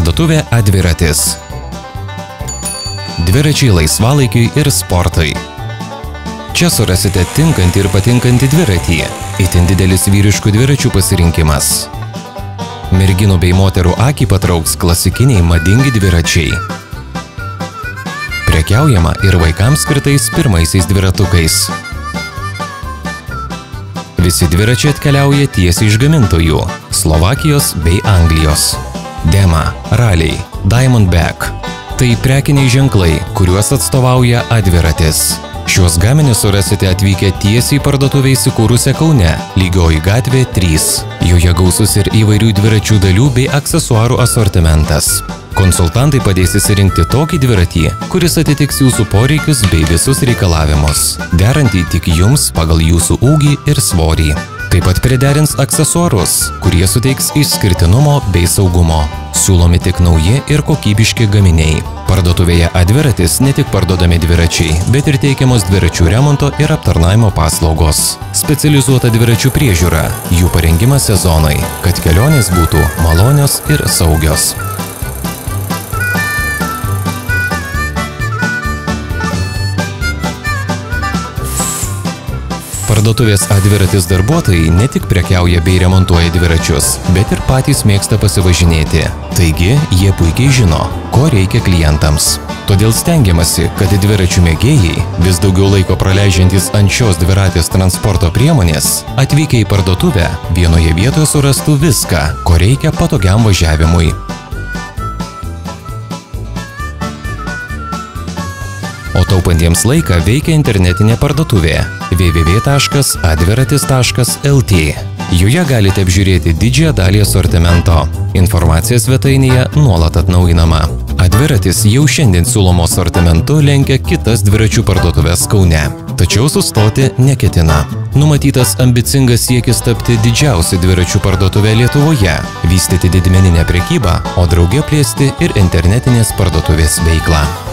Parduotuvė Adviratis. Dviračiai laisvalaikiui ir sportui. Čia surasite tinkantį ir patinkantį dviratį. Itin didelis vyriškų dviračių pasirinkimas. Merginų bei moterų akį patrauks klasikiniai madingi dviračiai. Prekiaujama ir vaikams skirtais pirmaisiais dviratukais. Visi dviračiai atkeliauja tiesiai iš gamintojų – Slovakijos bei Anglijos. Dema, Raliai, Diamondback – tai prekiniai ženklai, kuriuos atstovauja Adviratis. Šiuos gaminius surasite atvykę tiesiai parduotuvę įsikūrusią Kaune, Lygioji gatvė 3. Joje gausus ir įvairių dviračių dalių bei aksesuarų asortimentas. Konsultantai padės įsirinkti tokį dviratį, kuris atitiks jūsų poreikius bei visus reikalavimus, derantį tik jums pagal jūsų ūgį ir svorį. Taip pat priderins aksesuarus, kurie suteiks išskirtinumo bei saugumo. Siūlomi tik nauji ir kokybiški gaminiai. Parduotuvėje Adviratis ne tik parduodami dviračiai, bet ir teikiamos dviračių remonto ir aptarnavimo paslaugos. Specializuota dviračių priežiūra, jų parengimas sezonui, kad kelionės būtų malonios ir saugios. Parduotuvės Adviratis darbuotojai ne tik prekiauja bei remontuoja dviračius, bet ir patys mėgsta pasivažinėti. Taigi, jie puikiai žino, ko reikia klientams. Todėl stengiamasi, kad dviračių mėgėjai, vis daugiau laiko praleidžiantys ant šios dviratės transporto priemonės, atvykę į parduotuvę, vienoje vietoje surastų viską, ko reikia patogiam važiavimui. O taupantiems laiką veikia internetinė parduotuvė www.adviratis.lt. Joje galite apžiūrėti didžiąją dalį asortimento. Informacija svetainėje nuolat atnaujinama. Adviratis jau šiandien siūlomo asortimentu lenkia kitas dviračių parduotuvės Kaune. Tačiau sustoti neketina. Numatytas ambicingas siekis tapti didžiausia dviračių parduotuvė Lietuvoje, vystyti didmeninę prekybą, o drauge plėsti ir internetinės parduotuvės veiklą.